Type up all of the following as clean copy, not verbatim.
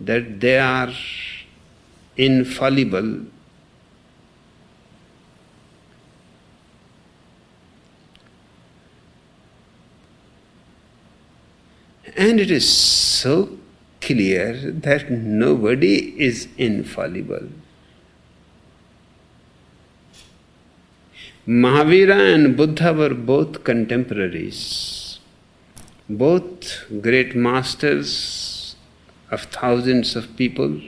that they are infallible. And it is so clear that nobody is infallible. Mahavira and Buddha were both contemporaries, both great masters of thousands of people,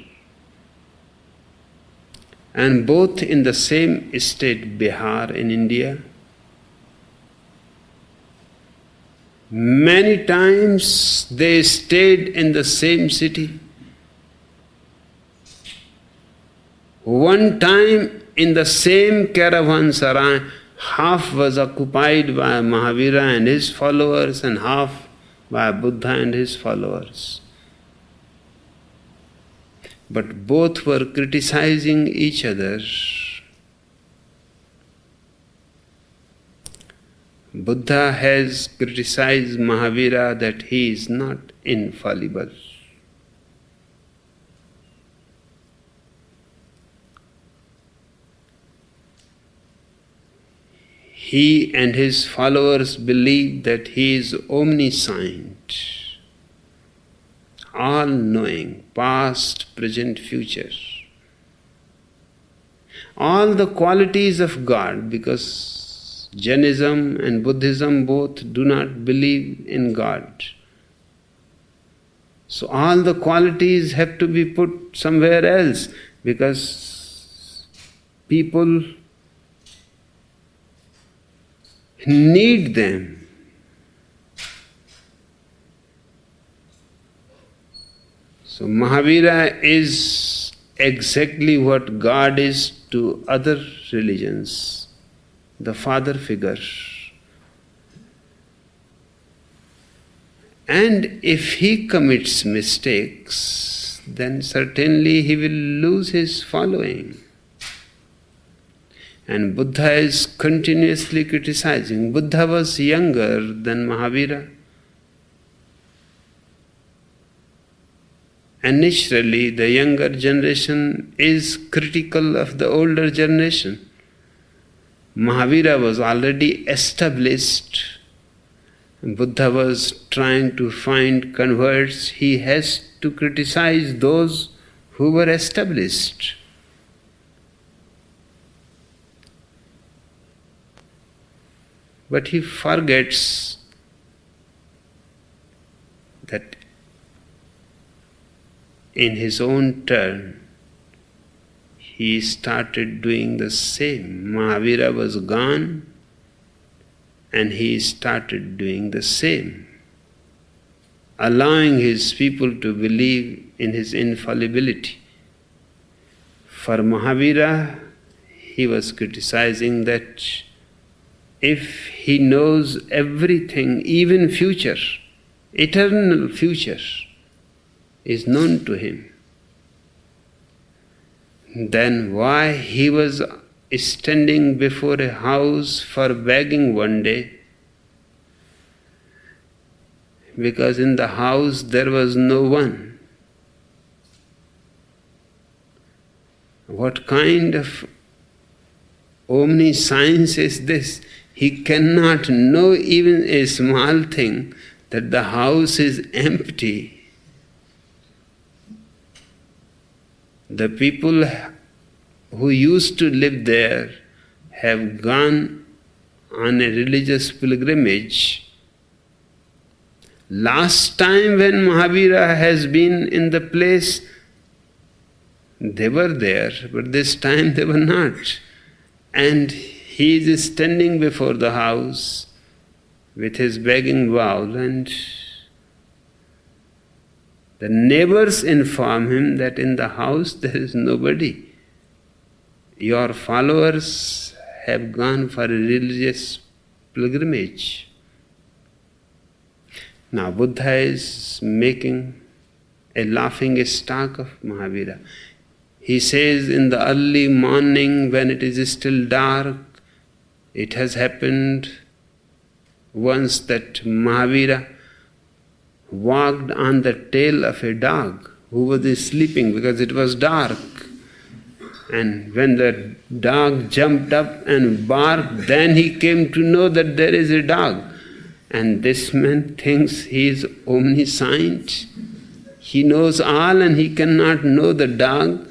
and both in the same state, Bihar in India. Many times they stayed in the same city. One time in the same caravanserai, half was occupied by Mahavira and his followers and half by Buddha and his followers. But both were criticizing each other. Buddha has criticized Mahavira that he is not infallible. He and his followers believe that he is omniscient, all-knowing, past, present, future. All the qualities of God, because Jainism and Buddhism both do not believe in God. So all the qualities have to be put somewhere else, because people need them. So Mahavira is exactly what God is to other religions, the father figure. And if he commits mistakes, then certainly he will lose his following. And Buddha is continuously criticizing. Buddha was younger than Mahavira. And naturally, the younger generation is critical of the older generation. Mahavira was already established. Buddha was trying to find converts. He has to criticize those who were established. But he forgets that in his own turn, he started doing the same. Mahavira was gone and he started doing the same, allowing his people to believe in his infallibility. For Mahavira, he was criticizing that if he knows everything, even future, eternal future, is known to him, then why he was standing before a house for begging one day? Because in the house there was no one. What kind of omniscience is this? He cannot know even a small thing, that the house is empty. The people who used to live there have gone on a religious pilgrimage. Last time when Mahavira has been in the place, they were there, but this time they were not. And he is standing before the house with his begging bowl, and the neighbors inform him that in the house there is nobody. Your followers have gone for a religious pilgrimage. Now Buddha is making a laughing stock of Mahavira. He says, in the early morning when it is still dark, it has happened once that Mahavira walked on the tail of a dog. who was sleeping because it was dark. And when the dog jumped up and barked, then he came to know that there is a dog. And this man thinks he is omniscient. He knows all and he cannot know the dog.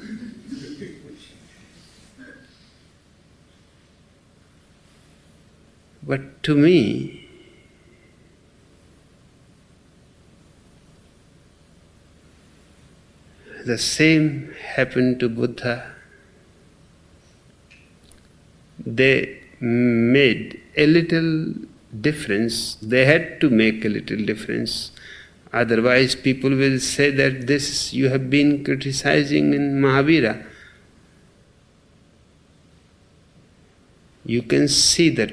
But to me, the same happened to Buddha. They made a little difference. They had to make a little difference. Otherwise, people will say that this you have been criticizing in Mahavira. You can see that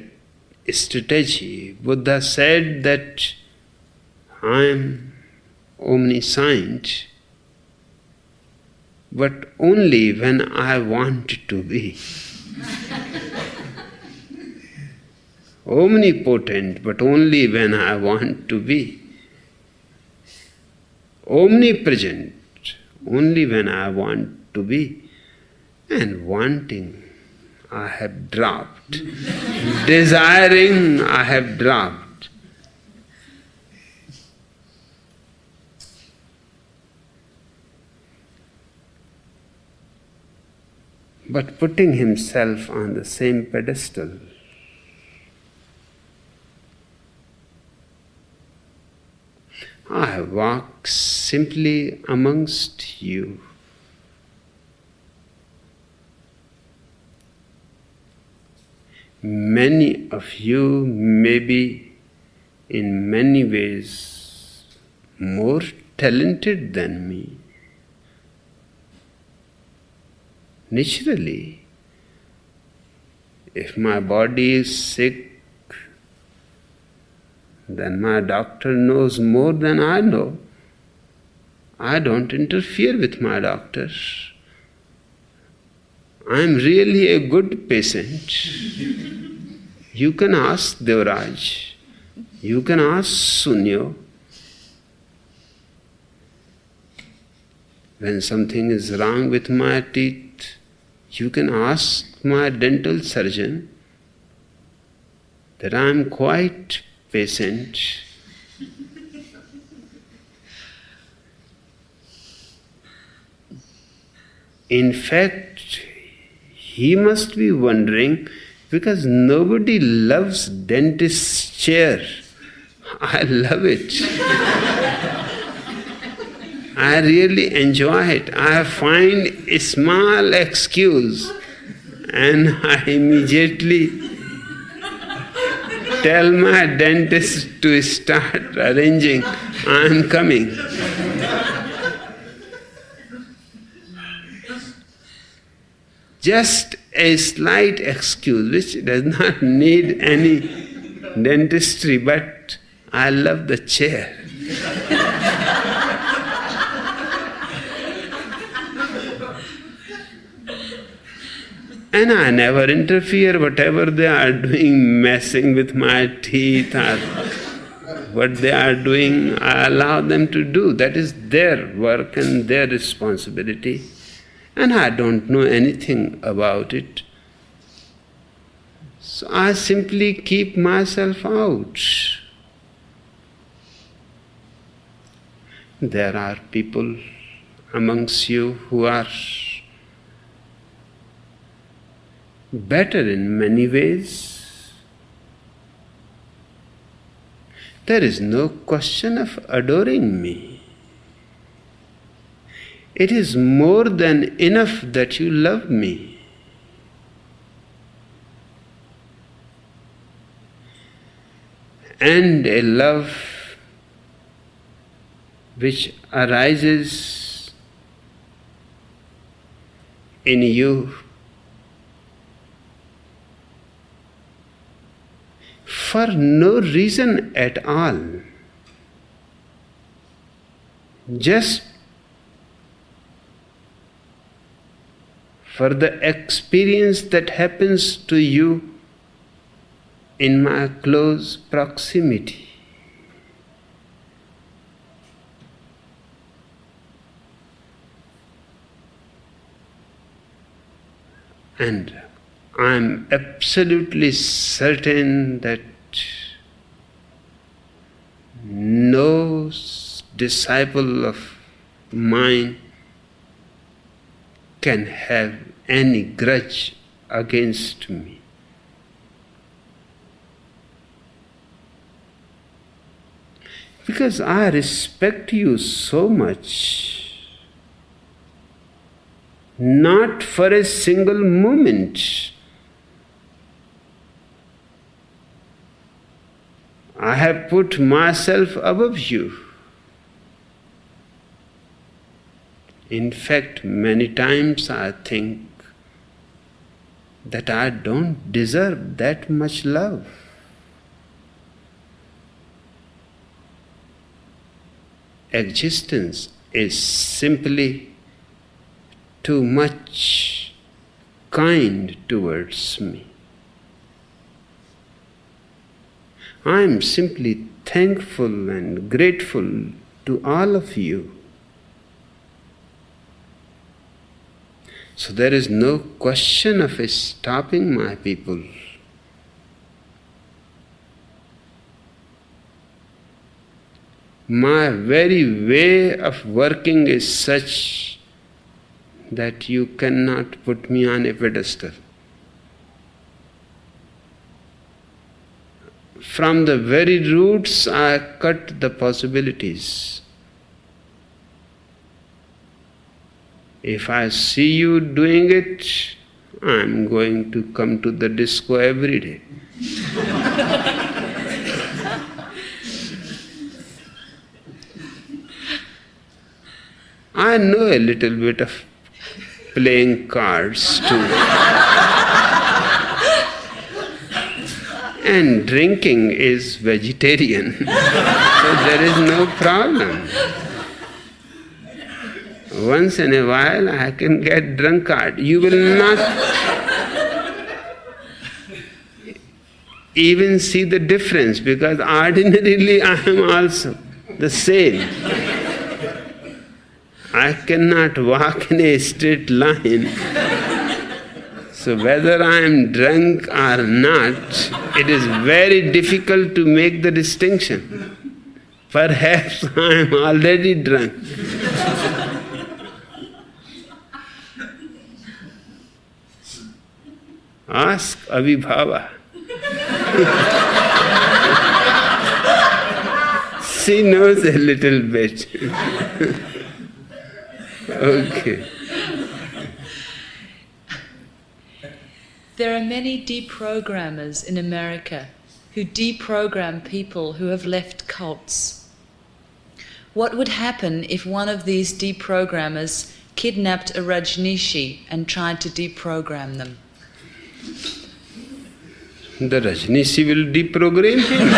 strategy. Buddha said that I am omniscient, but only when I want to be. Omnipotent, but only when I want to be. Omnipresent, only when I want to be. And wanting, I have dropped. Desiring, I have dropped. But putting himself on the same pedestal, I walk simply amongst you. Many of you may be in many ways more talented than me. Naturally, if my body is sick, then my doctor knows more than I know. I don't interfere with my doctor. I am really a good patient. You can ask Devraj. You can ask Sunyo. When something is wrong with my teeth, you can ask my dental surgeon that I am quite patient. In fact, he must be wondering because nobody loves dentist's chair. I love it. I really enjoy it. I find a small excuse and I immediately tell my dentist to start arranging. I am coming. Just a slight excuse which does not need any dentistry, but I love the chair. And I never interfere, whatever they are doing, messing with my teeth or what they are doing, I allow them to do. That is their work and their responsibility. And I don't know anything about it. So I simply keep myself out. There are people amongst you who are better in many ways. There is no question of adoring me. It is more than enough that you love me. And a love which arises in you for no reason at all, just for the experience that happens to you in my close proximity. And I am absolutely certain that no disciple of mine can have any grudge against me. Because I respect you so much, not for a single moment. I have put myself above you. In fact, many times I think that I don't deserve that much love. Existence is simply too much kind towards me. I am simply thankful and grateful to all of you. So there is no question of stopping my people. My very way of working is such that you cannot put me on a pedestal. From the very roots, I cut the possibilities. If I see you doing it, I'm going to come to the disco every day. I know a little bit of playing cards too. And drinking is vegetarian, so there is no problem. Once in a while I can get drunkard. You will not even see the difference, because ordinarily I am also the same. I cannot walk in a straight line. So whether I am drunk or not, it is very difficult to make the distinction. Perhaps I am already drunk. Ask Abhibhava. She knows a little bit. Okay. There are many deprogrammers in America who deprogram people who have left cults. What would happen if one of these deprogrammers kidnapped a Rajneeshi and tried to deprogram them? The Rajneeshi will deprogram him.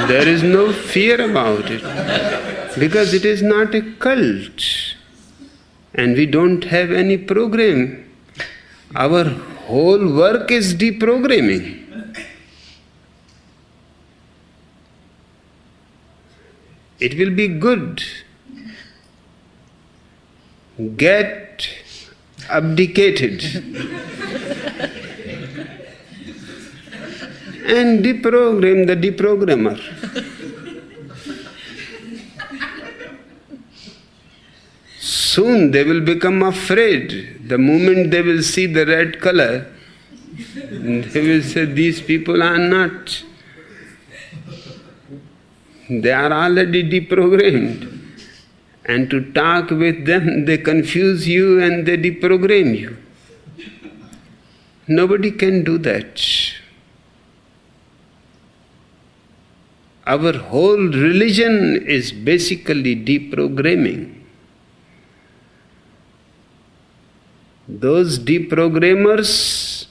There is no fear about it, because it is not a cult and we don't have any program. Our whole work is deprogramming. It will be good. Get abdicated and deprogram the deprogrammer. Soon they will become afraid. The moment they will see the red color, they will say, these people are not. They are already deprogrammed. And to talk with them, they confuse you and they deprogram you. Nobody can do that. Our whole religion is basically deprogramming. Those deprogrammers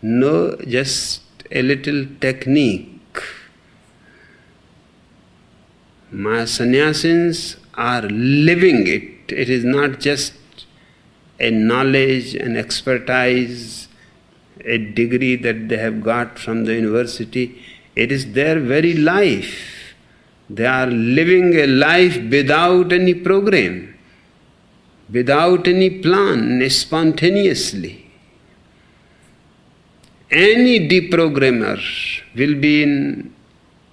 know just a little technique. My sannyasins are living it. It is not just a knowledge, an expertise, a degree that they have got from the university. It is their very life. They are living a life without any program. without any plan, spontaneously. Any deprogrammer will be in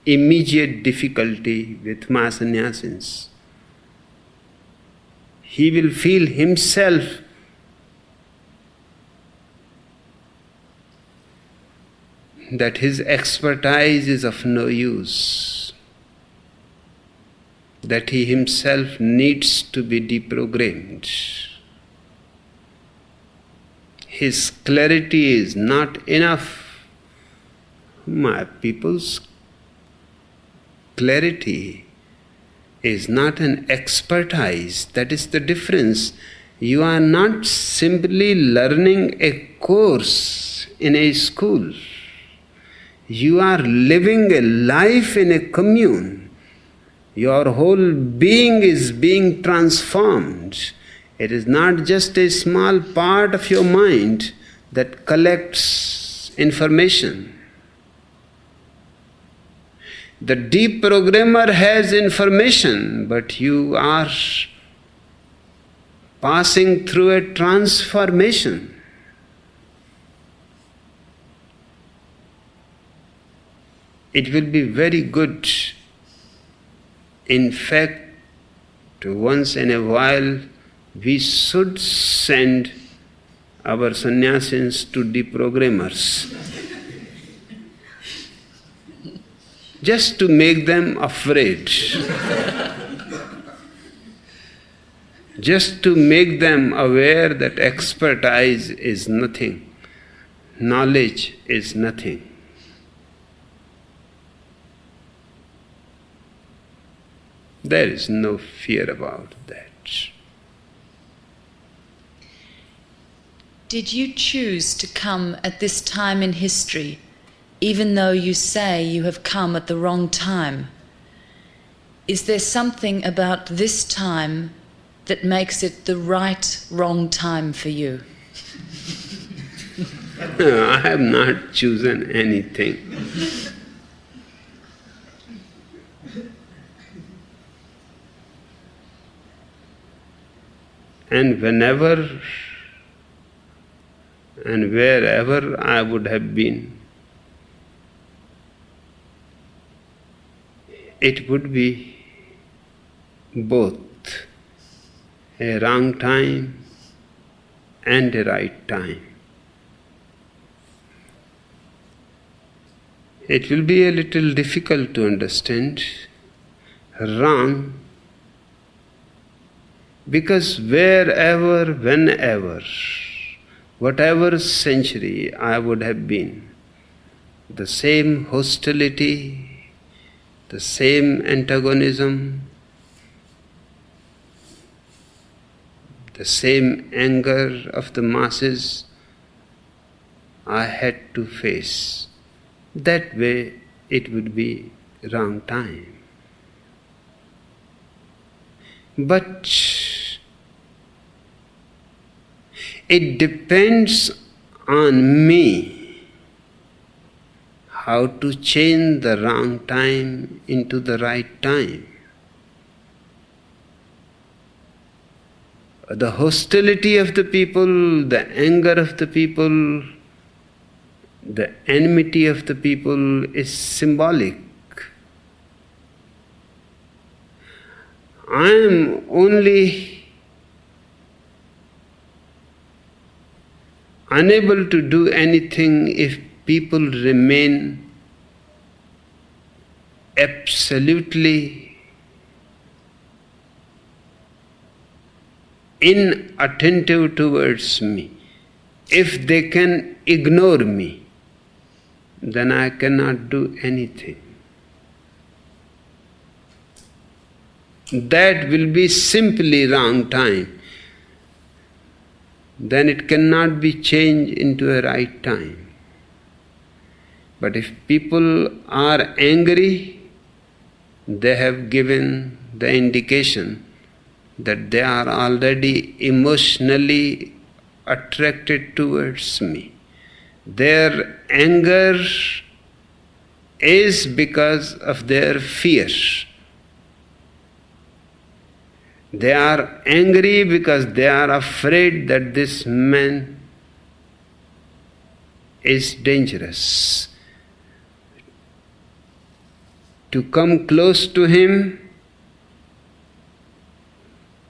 immediate difficulty with Mahasannyasis. He will feel himself that his expertise is of no use, that he himself needs to be deprogrammed. His clarity is not enough. My people's clarity is not an expertise. That is the difference. You are not simply learning a course in a school. You are living a life in a commune. Your whole being is being transformed. It is not just a small part of your mind that collects information. The deprogrammer has information, but you are passing through a transformation. It will be very good. In fact, once in a while, we should send our sannyasins to deprogrammers, just to make them afraid, just to make them aware that expertise is nothing, knowledge is nothing. There is no fear about that. Did you choose to come at this time in history, even though you say you have come at the wrong time? Is there something about this time that makes it the right wrong time for you? No, I have not chosen anything. And whenever and wherever I would have been, it would be both a wrong time and a right time. It will be a little difficult to understand. Wrong, because wherever, whenever, whatever century I would have been, the same hostility, the same antagonism, the same anger of the masses I had to face. That way it would be wrong time. But it depends on me how to change the wrong time into the right time. The hostility of the people, the anger of the people, the enmity of the people is symbolic. I am only unable to do anything if people remain absolutely inattentive towards me. If they can ignore me, then I cannot do anything. That will be simply wrong time. Then it cannot be changed into a right time. But if people are angry, they have given the indication that they are already emotionally attracted towards me. Their anger is because of their fear. They are angry because they are afraid that this man is dangerous. To come close to him,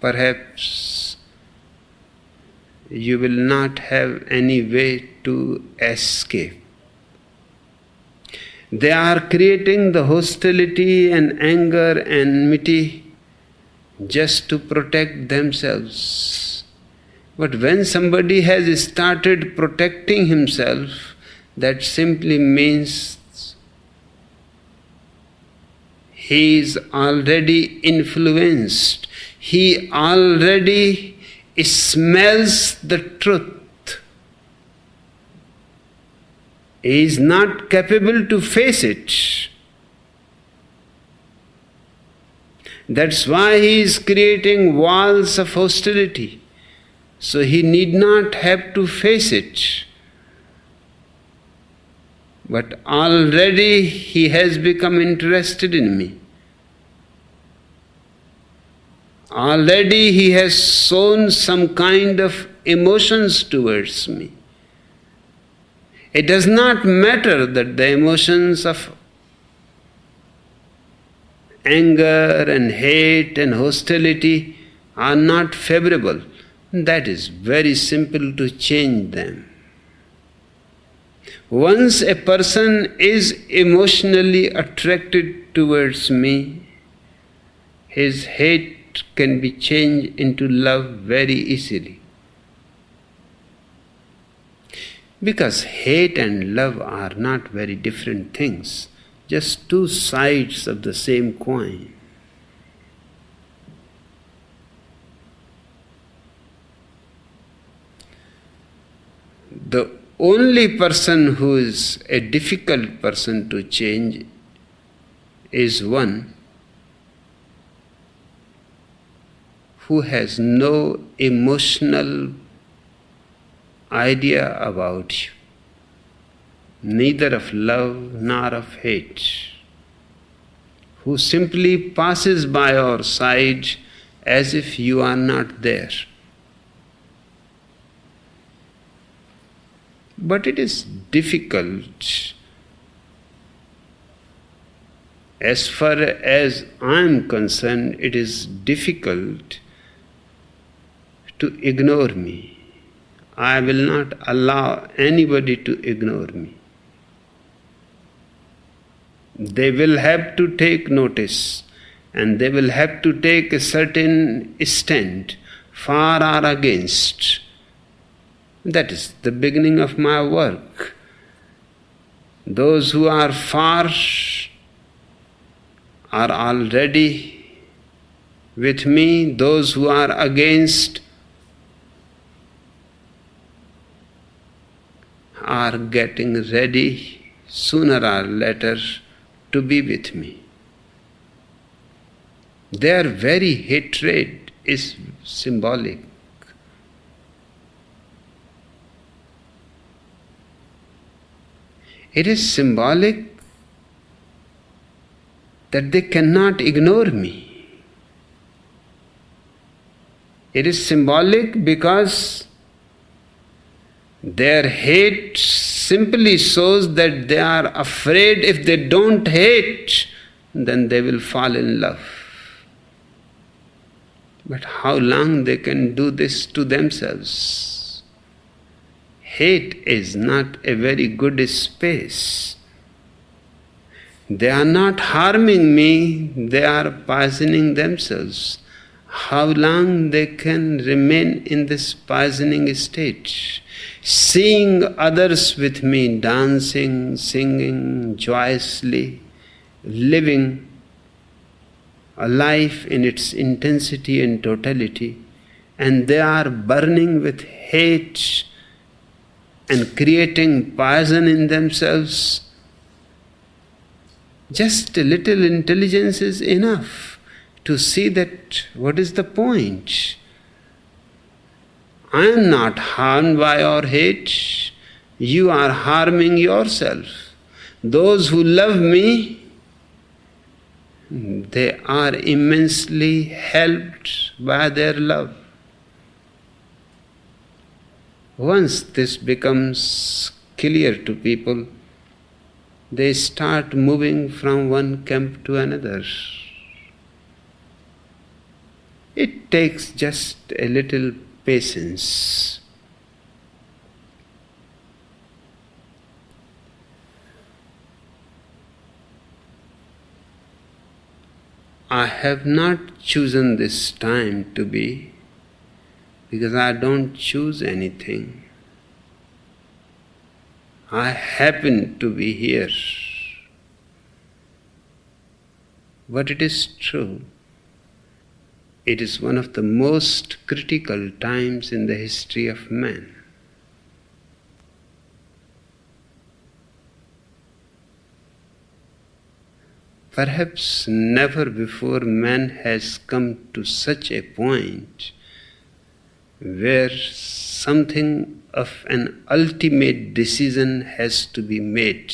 perhaps you will not have any way to escape. They are creating the hostility and anger and enmity just to protect themselves. But when somebody has started protecting himself, that simply means he is already influenced. He already smells the truth. He is not capable to face it. That's why he is creating walls of hostility. So he need not have to face it. But already he has become interested in me. Already he has shown some kind of emotions towards me. It does not matter that the emotions of anger and hate and hostility are not favorable. That is very simple to change them. Once a person is emotionally attracted towards me, his hate can be changed into love very easily. Because hate and love are not very different things, just two sides of the same coin. The only person who is a difficult person to change is one who has no emotional idea about you, neither of love nor of hate, who simply passes by your side as if you are not there. But it is difficult. As far as I am concerned, it is difficult to ignore me. I will not allow anybody to ignore me. They will have to take notice, and they will have to take a certain stand, for or against. That is the beginning of my work. Those who are for are already with me. Those who are against are getting ready sooner or later to be with me. Their very hatred is symbolic. It is symbolic that they cannot ignore me. It is symbolic because their hate simply shows that they are afraid if they don't hate, then they will fall in love. But how long they can do this to themselves? Hate is not a very good space. They are not harming me, they are poisoning themselves. How long they can remain in this poisoning state? Seeing others with me dancing, singing joyously, living a life in its intensity and totality, and they are burning with hate and creating poison in themselves. Just a little intelligence is enough to see that what is the point. I am not harmed by your hate. You are harming yourself. Those who love me, they are immensely helped by their love. Once this becomes clear to people, they start moving from one camp to another. It takes just a little patience. I have not chosen this time to be, because I don't choose anything. I happen to be here. But it is true, it is one of the most critical times in the history of man. Perhaps never before man has come to such a point where something of an ultimate decision has to be made.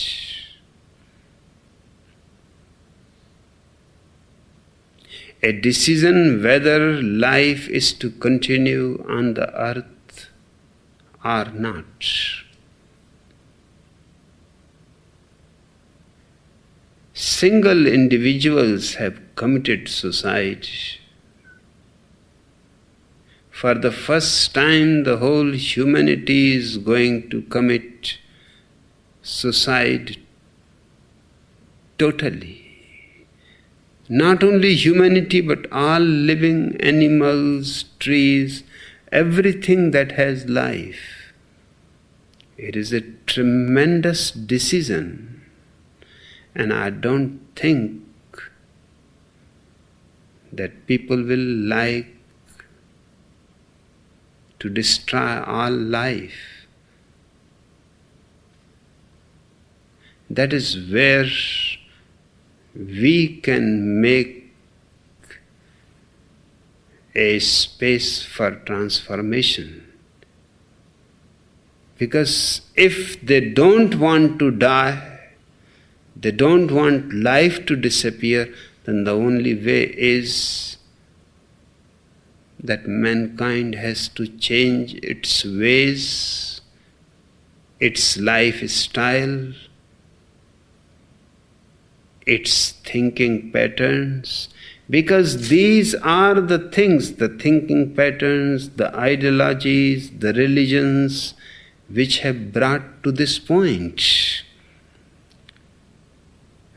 A decision whether life is to continue on the earth or not. Single individuals have committed suicide. For the first time, the whole humanity is going to commit suicide totally. Not only humanity, but all living animals, trees, everything that has life. It is a tremendous decision, and I don't think that people will like to destroy all life. That is where we can make a space for transformation. Because if they don't want to die, they don't want life to disappear, then the only way is that mankind has to change its ways, its lifestyle, its thinking patterns, because these are the things, the thinking patterns, the ideologies, the religions, which have brought to this point.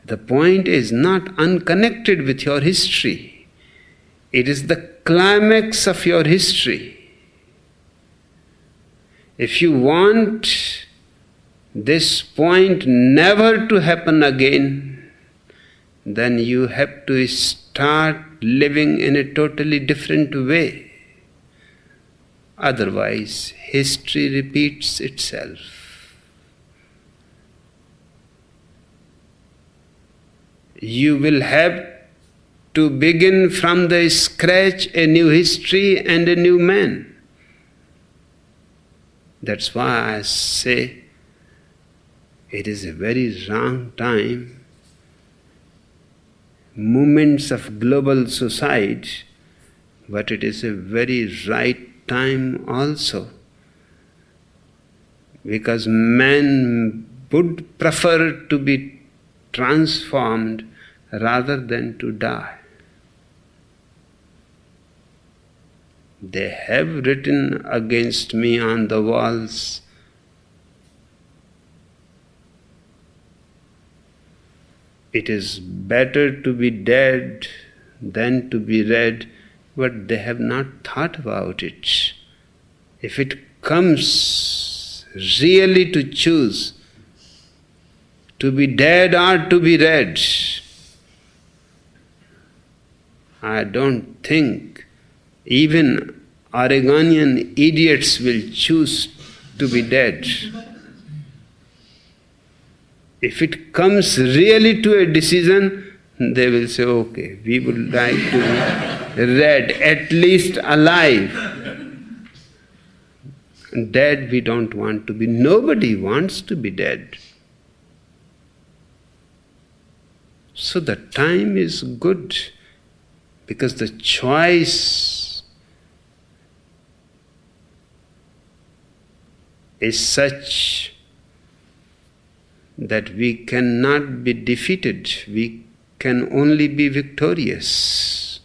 The point is not unconnected with your history. It is the climax of your history. If you want this point never to happen again, then you have to start living in a totally different way. Otherwise, history repeats itself. You will have to begin from the scratch a new history and a new man. That's why I say it is a very wrong time. Movements of global suicide, but it is a very right time also. Because man would prefer to be transformed rather than to die. They have written against me on the walls, it is better to be dead than to be read, but they have not thought about it. If it comes really to choose to be dead or to be read, I don't think even Oregonian idiots will choose to be dead. If it comes really to a decision, they will say, okay, we would like to be read, at least alive. Dead we don't want to be. Nobody wants to be dead. So the time is good because the choice is such that we cannot be defeated, we can only be victorious.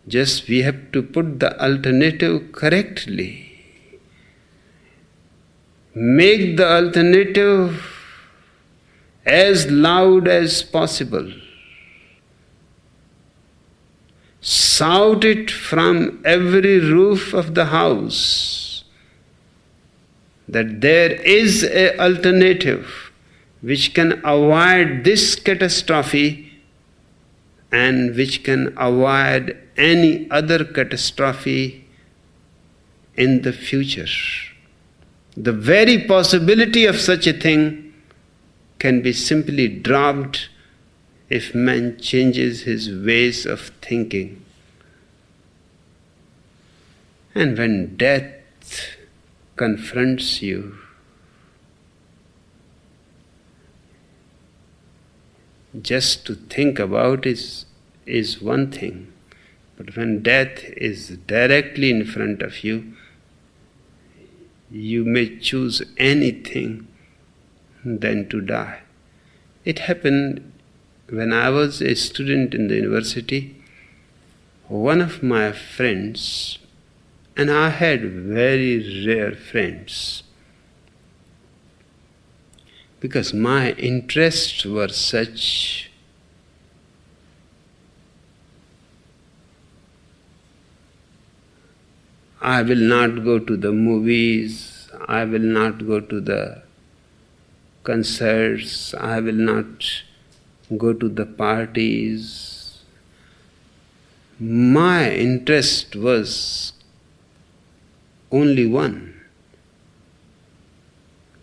Just we have to put the alternative correctly. Make the alternative as loud as possible. Shout it from every roof of the house that there is an alternative which can avoid this catastrophe and which can avoid any other catastrophe in the future. The very possibility of such a thing can be simply dropped if man changes his ways of thinking. And when death confronts you, just to think about is one thing, but when death is directly in front of you, you may choose anything than to die. It happened when I was a student in the university. One of my friends, and I had very rare friends, because my interests were such, I will not go to the movies, I will not go to the concerts, I will not go to the parties. My interest was only one: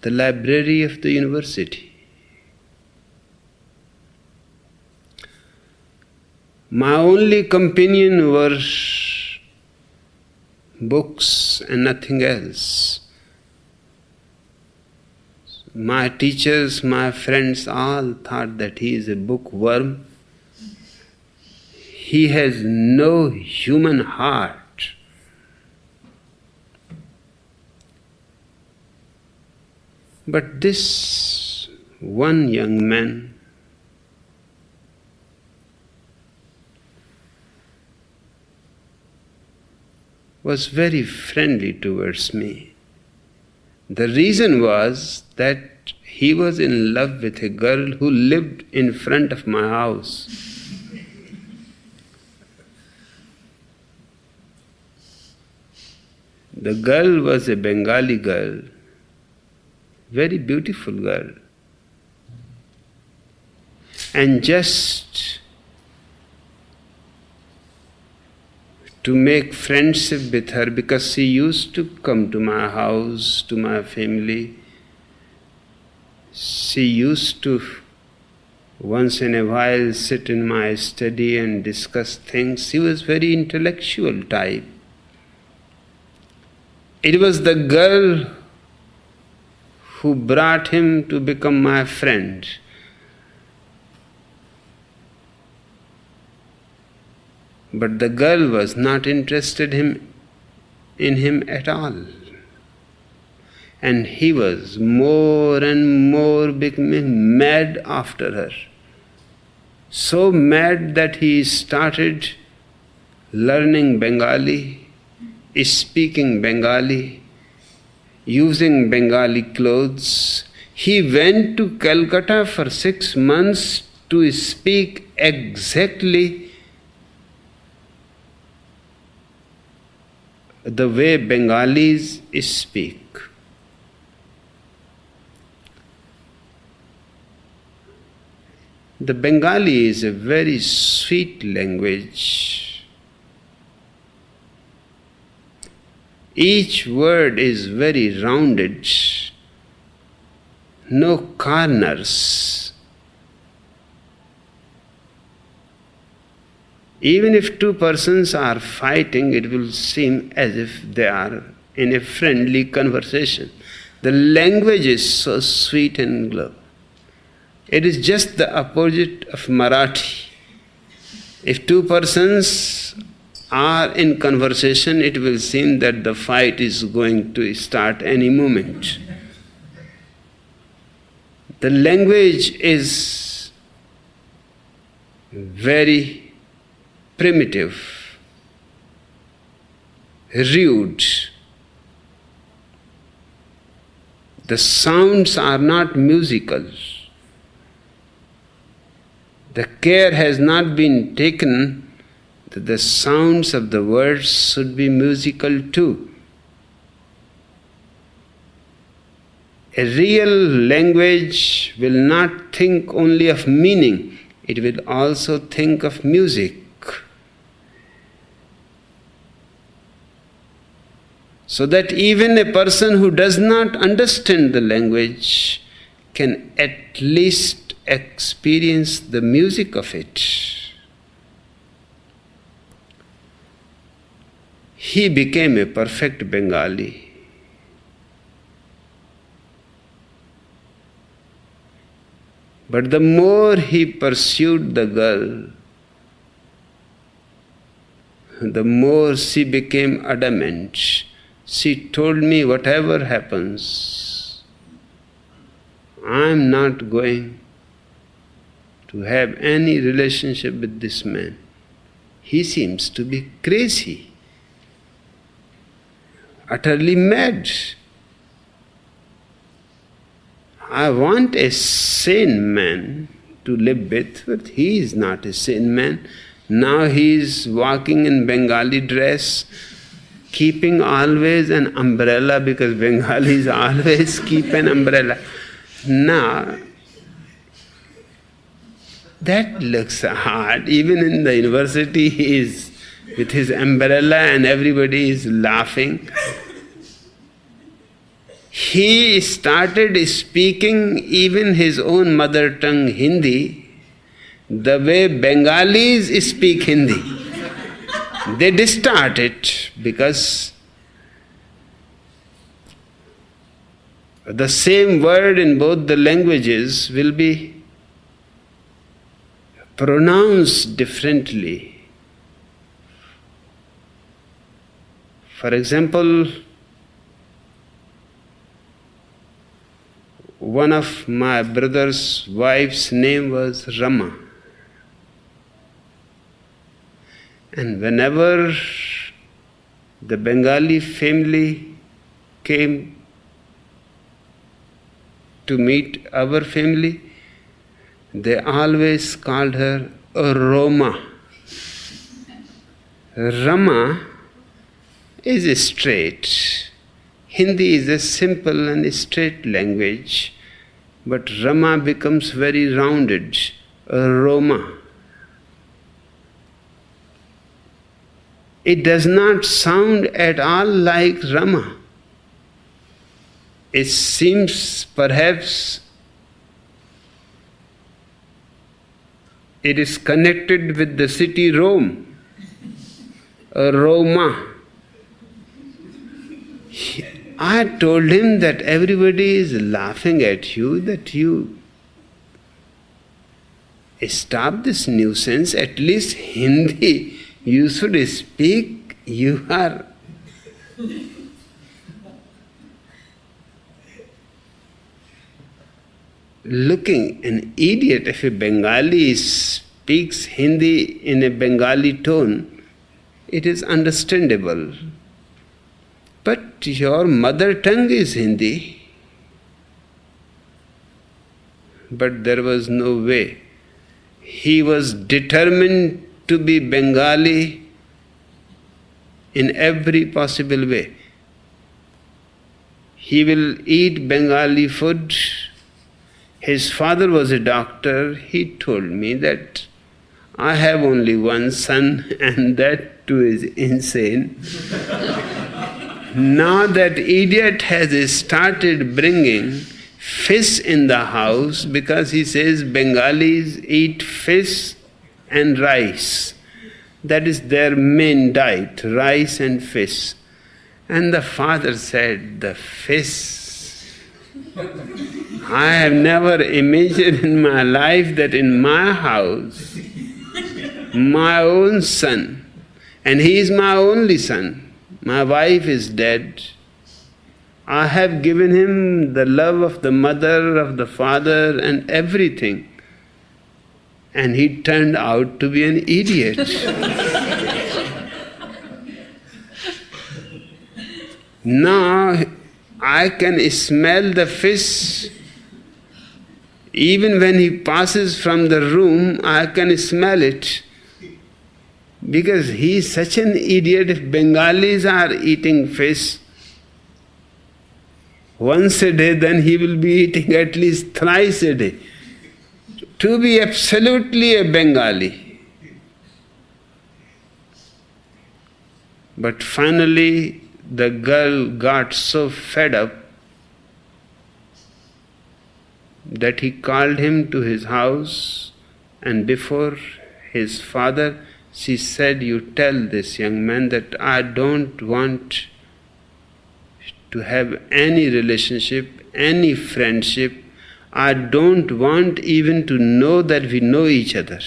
the library of the university. My only companion were books and nothing else. My teachers, my friends all thought that he is a bookworm. He has no human heart. But this one young man was very friendly towards me. The reason was that he was in love with a girl who lived in front of my house. The girl was a Bengali girl, very beautiful girl. And just to make friendship with her, because she used to come to my house, to my family, she used to once in a while sit in my study and discuss things. She was very intellectual type. It was the girl who brought him to become my friend. But the girl was not interested in him at all. And he was more and more becoming mad after her. So mad that he started learning Bengali, speaking Bengali, using Bengali clothes. He went to Calcutta for 6 months to speak exactly the way Bengalis speak. The Bengali is a very sweet language. Each word is very rounded, no corners. Even if two persons are fighting, it will seem as if they are in a friendly conversation. The language is so sweet and glowing. It is just the opposite of Marathi. If two persons are in conversation, it will seem that the fight is going to start any moment. The language is very primitive, rude. The sounds are not musical. The care has not been taken that the sounds of the words should be musical too. A real language will not think only of meaning, it will also think of music. So that even a person who does not understand the language can at least experience the music of it. He became a perfect Bengali. But the more he pursued the girl, the more she became adamant. She told me, whatever happens, I am not going to have any relationship with this man. He seems to be crazy, utterly mad. I want a sane man to live with, but he is not a sane man. Now he is walking in Bengali dress, keeping always an umbrella, because Bengalis always keep an umbrella. Now, that looks hard. Even in the university he is with his umbrella and everybody is laughing. He started speaking even his own mother tongue Hindi the way Bengalis speak Hindi. They distort it because the same word in both the languages will be pronounced differently. For example, one of my brother's wife's name was Rama. And whenever the Bengali family came to meet our family, they always called her Roma. Rama is straight. Hindi is a simple and straight language, but Rama becomes very rounded. Roma. It does not sound at all like Rama. It seems perhaps it is connected with the city Rome, Roma. I told him that everybody is laughing at you, that you stop this nuisance, at least Hindi you should speak. You are looking an idiot. If a Bengali speaks Hindi in a Bengali tone, it is understandable. But your mother tongue is Hindi. But there was no way. He was determined to be Bengali in every possible way. He will eat Bengali food. His father was a doctor. He told me that I have only one son and that too is insane. Now that idiot has started bringing fish in the house because he says Bengalis eat fish and rice. That is their main diet, rice and fish. And the father said, the fish, I have never imagined in my life that in my house, my own son, and he is my only son, my wife is dead, I have given him the love of the mother, of the father, and everything. And he turned out to be an idiot. Now I can smell the fish. Even when he passes from the room, I can smell it. Because he is such an idiot. If Bengalis are eating fish once a day, then he will be eating at least thrice a day. To be absolutely a Bengali. But finally, the girl got so fed up that he called him to his house, and before his father, she said, "You tell this young man that I don't want to have any relationship, any friendship. I don't want even to know that we know each other.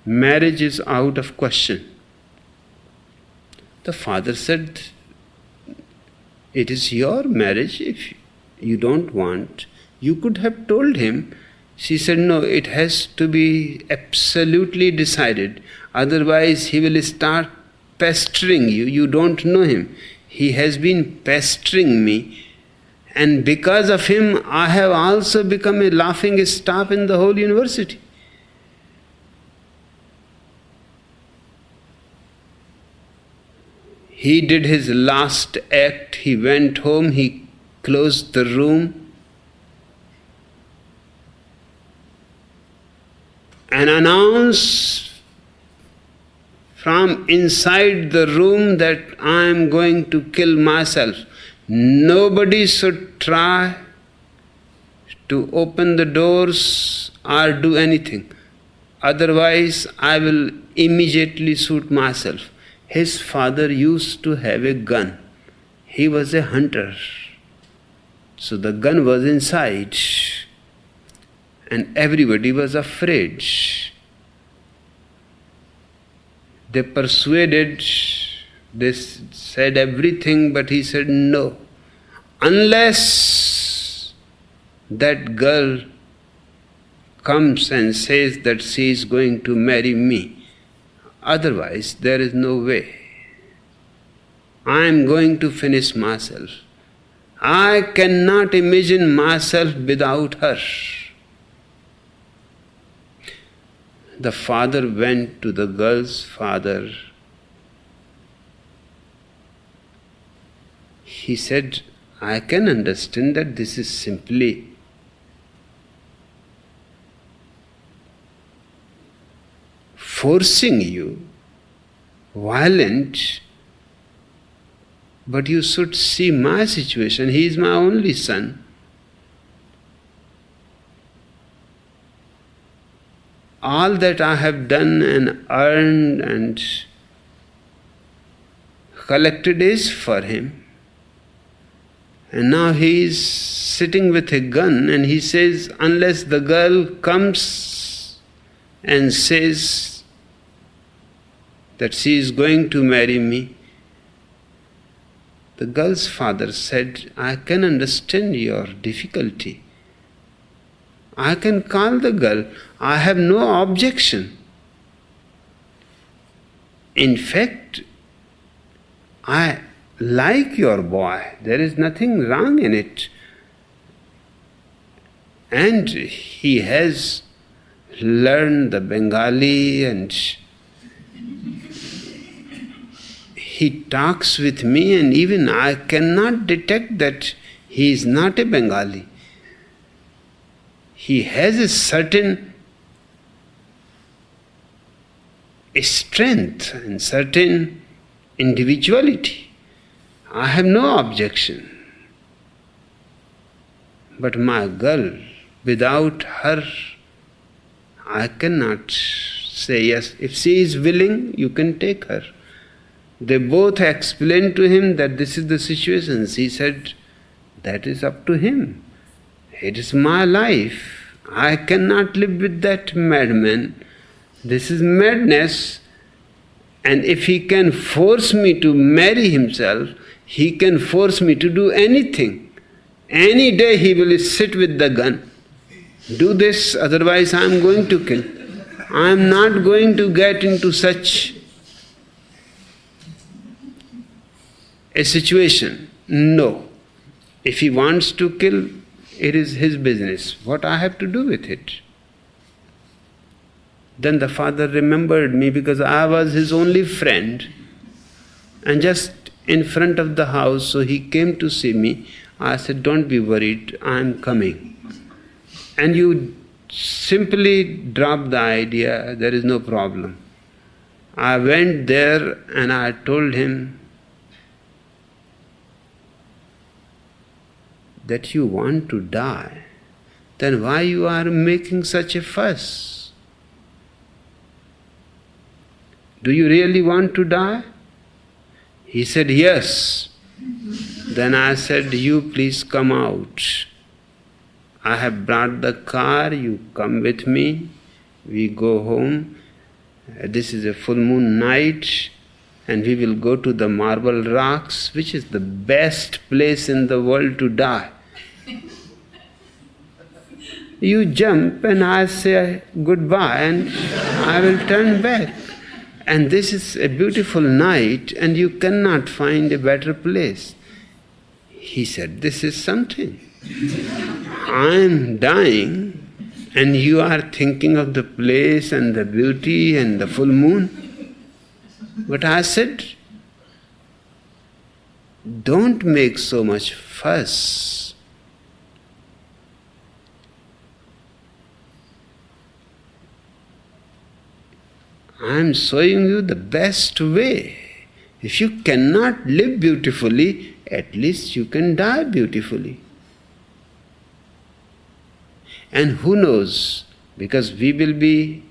Marriage is out of question." The father said, "It is your marriage. If you don't want, you could have told him." She said, "No, it has to be absolutely decided. Otherwise, he will start pestering you. You don't know him. He has been pestering me. And because of him, I have also become a laughing stock in the whole university." He did his last act. He went home. He closed the room and announced from inside the room that I am going to kill myself. Nobody should try to open the doors or do anything. Otherwise, I will immediately shoot myself. His father used to have a gun. He was a hunter. So the gun was inside. And everybody was afraid. They persuaded, they said everything, but he said no. Unless that girl comes and says that she is going to marry me, otherwise there is no way. I am going to finish myself. I cannot imagine myself without her. The father went to the girl's father. He said, "I can understand that this is simply forcing you, violent, but you should see my situation. He is my only son. All that I have done and earned and collected is for him. And now he is sitting with a gun and he says, unless the girl comes and says that she is going to marry me." The girl's father said, "I can understand your difficulty. I can call the girl. I have no objection. In fact, I like your boy. There is nothing wrong in it. And he has learned the Bengali and he talks with me, and even I cannot detect that he is not a Bengali. He has a certain strength and certain individuality. I have no objection. But my girl, without her, I cannot say yes. If she is willing, you can take her." They both explained to him that this is the situation. He said, "That is up to him. It is my life. I cannot live with that madman. This is madness. And if he can force me to marry himself, he can force me to do anything. Any day he will sit with the gun. Do this, otherwise I am going to kill. I am not going to get into such a situation. No. If he wants to kill, it is his business. What I have to do with it? Then the father remembered me because I was his only friend. And just in front of the house, so he came to see me. I said, don't be worried, I am coming. And you simply drop the idea, there is no problem. I went there and I told him that you want to die. Then why you are making such a fuss? Do you really want to die? He said, yes. Then I said, you please come out. I have brought the car, you come with me, we go home. This is a full moon night and we will go to the Marble Rocks, which is the best place in the world to die. You jump and I say goodbye and I will turn back. And this is a beautiful night and you cannot find a better place. He said, this is something. I am dying and you are thinking of the place and the beauty and the full moon. But I said, don't make so much fuss. I am showing you the best way. If you cannot live beautifully, at least you can die beautifully. And who knows, because we will be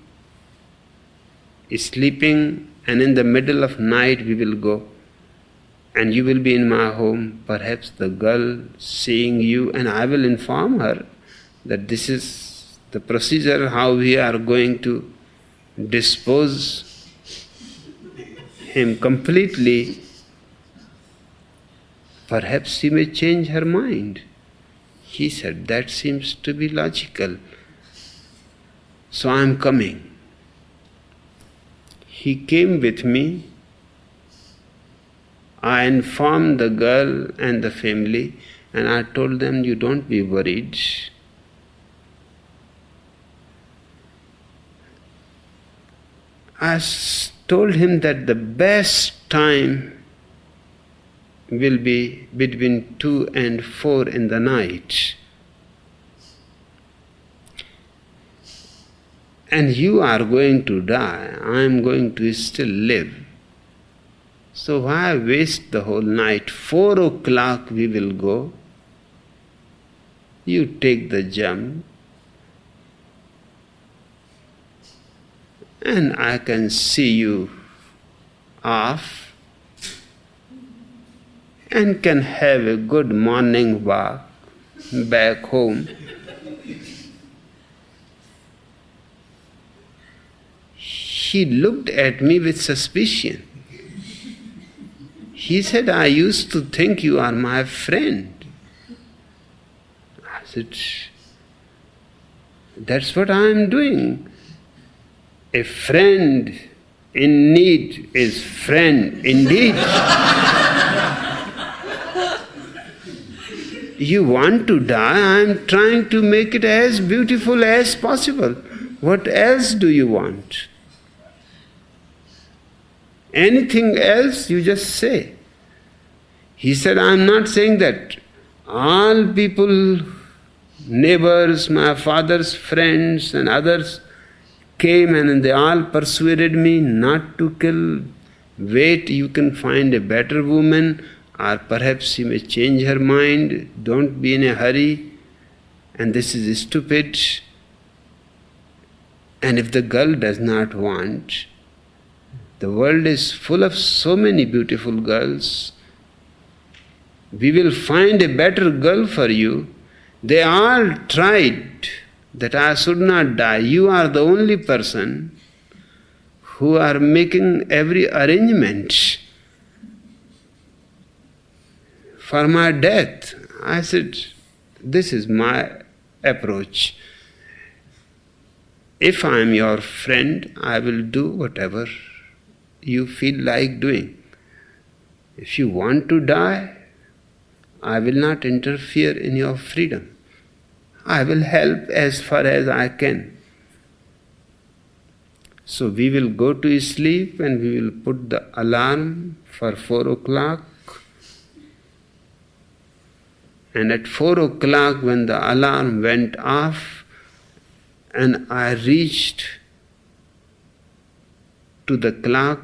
sleeping and in the middle of night we will go and you will be in my home, perhaps the girl seeing you, and I will inform her that this is the procedure how we are going to dispose him completely. Perhaps she may change her mind. He said, that seems to be logical. So I am coming. He came with me. I informed the girl and the family and I told them, you don't be worried. I told him that the best time will be between 2 and 4 in the night. And you are going to die, I am going to still live. So why waste the whole night? 4 o'clock we will go. You take the jump. And I can see you off and can have a good morning walk back home. He looked at me with suspicion. He said, I used to think you are my friend. I said, that's what I am doing. A friend in need is friend indeed. You want to die, I am trying to make it as beautiful as possible. What else do you want? Anything else you just say. He said, I am not saying that. All people, neighbors, my father's friends and others came and they all persuaded me not to kill. Wait, you can find a better woman, or perhaps she may change her mind. Don't be in a hurry. And this is stupid. And if the girl does not want, the world is full of so many beautiful girls. We will find a better girl for you. They all tried that I should not die. You are the only person who are making every arrangement for my death. I said, this is my approach. If I am your friend, I will do whatever you feel like doing. If you want to die, I will not interfere in your freedom. I will help as far as I can. So we will go to sleep and we will put the alarm for 4 o'clock. And at 4 o'clock when the alarm went off and I reached to the clock,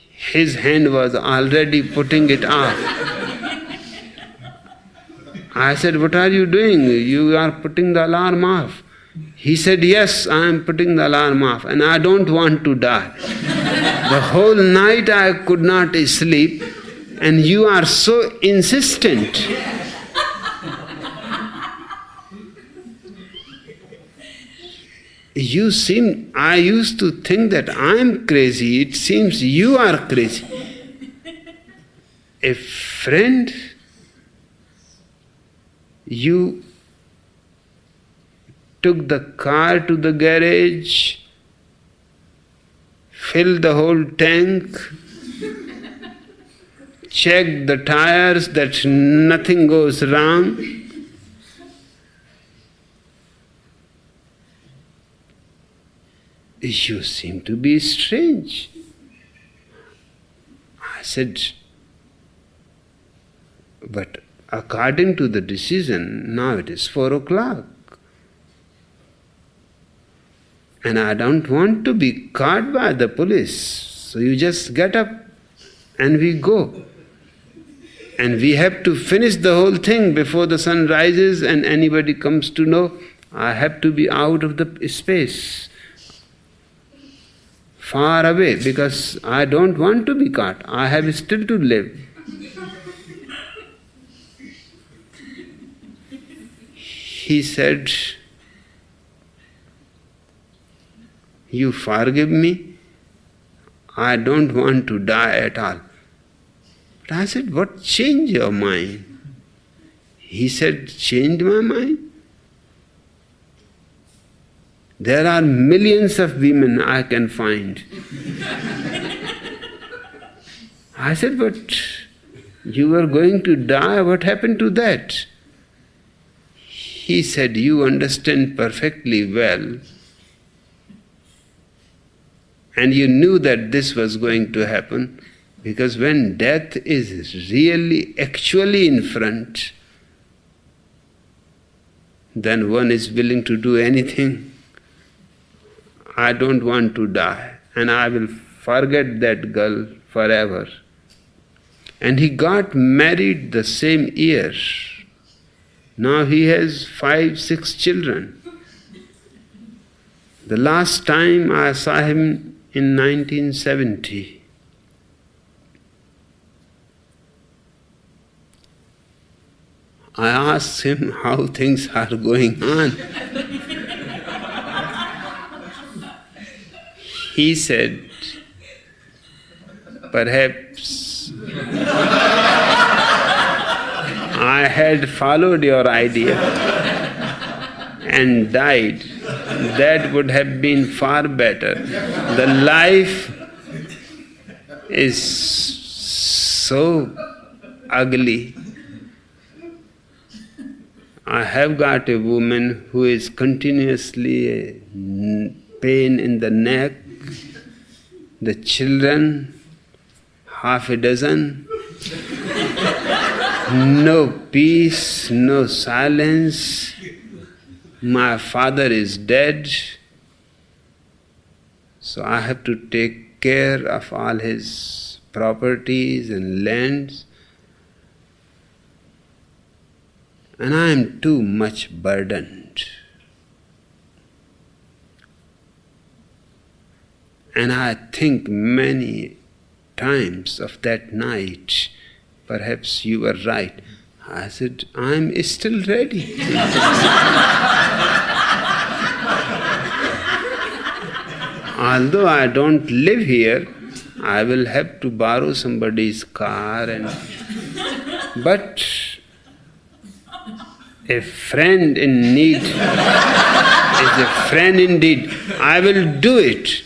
his hand was already putting it off. I said, what are you doing? You are putting the alarm off. He said, yes, I am putting the alarm off and I don't want to die. The whole night I could not sleep and you are so insistent. I used to think that I am crazy. It seems you are crazy. A friend, you took the car to the garage, filled the whole tank, checked the tires that nothing goes wrong. You seem to be strange. I said, but according to the decision, now it is 4 o'clock. And I don't want to be caught by the police. So you just get up and we go. And we have to finish the whole thing before the sun rises and anybody comes to know. I have to be out of the space, far away, because I don't want to be caught. I have still to live. He said, you forgive me? I don't want to die at all. But I said, what changed your mind? He said, changed my mind? There are millions of women I can find. I said, but you were going to die, what happened to that? He said, you understand perfectly well. And you knew that this was going to happen, because when death is really, actually in front, then one is willing to do anything. I don't want to die, and I will forget that girl forever. And he got married the same year. Now he has 5, 6 children. The last time I saw him in 1970. I asked him how things are going on. He said, perhaps I had followed your idea and died. That would have been far better. The life is so ugly. I have got a woman who is continuously pain in the neck, the children, half a dozen, no peace, no silence. My father is dead, so I have to take care of all his properties and lands. And I am too much burdened. And I think many times of that night, perhaps you were right. I said, I'm still ready. Although I don't live here, I will have to borrow somebody's car but a friend in need is a friend indeed. I will do it.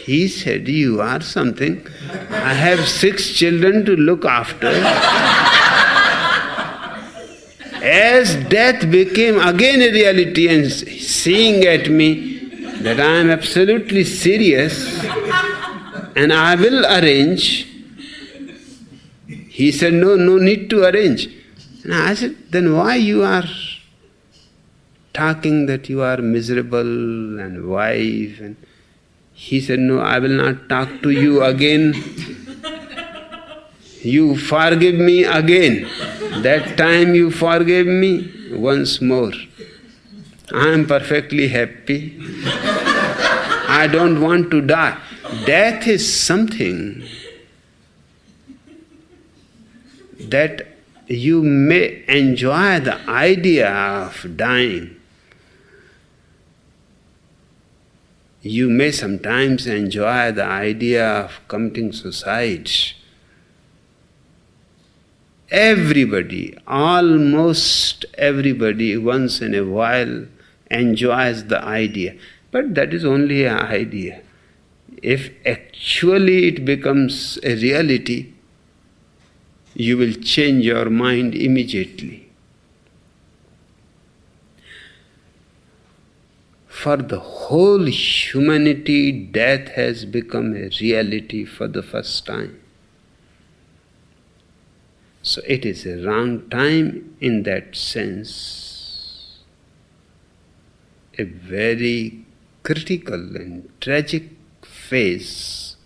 He said, you are something. I have 6 children to look after. As death became again a reality and seeing at me that I am absolutely serious and I will arrange, he said, no need to arrange. And I said, then why you are talking that you are miserable and wife? And he said, no, I will not talk to you again. You forgive me again. That time you forgave me once more. I am perfectly happy. I don't want to die. Death is something that you may enjoy the idea of dying. You may sometimes enjoy the idea of committing suicide. Everybody, almost everybody, once in a while enjoys the idea. But that is only an idea. If actually it becomes a reality, you will change your mind immediately. For the whole humanity, death has become a reality for the first time. So it is a wrong time in that sense. A very critical and tragic phase.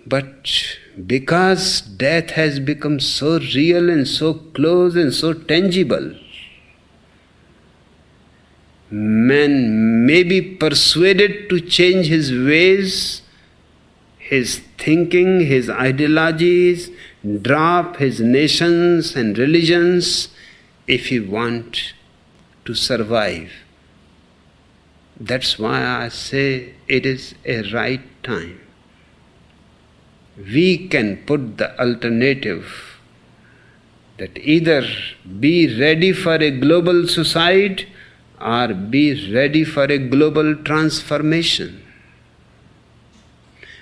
But because death has become so real and so close and so tangible, man may be persuaded to change his ways, his thinking, his ideologies, drop his nations and religions if he wants to survive. That's why I say it is a right time. We can put the alternative that either be ready for a global suicide or be ready for a global transformation.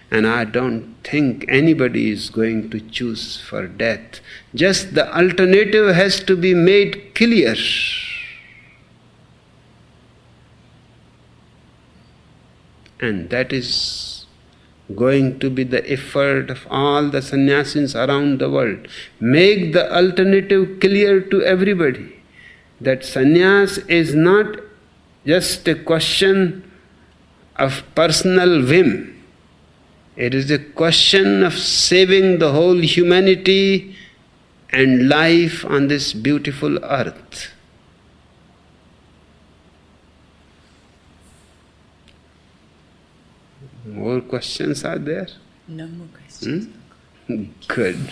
And I don't think anybody is going to choose for death. Just the alternative has to be made clear. And that is going to be the effort of all the sannyasis around the world. Make the alternative clear to everybody. That sannyas is not just a question of personal whim. It is a question of saving the whole humanity and life on this beautiful earth. More questions are there? No more questions. Good.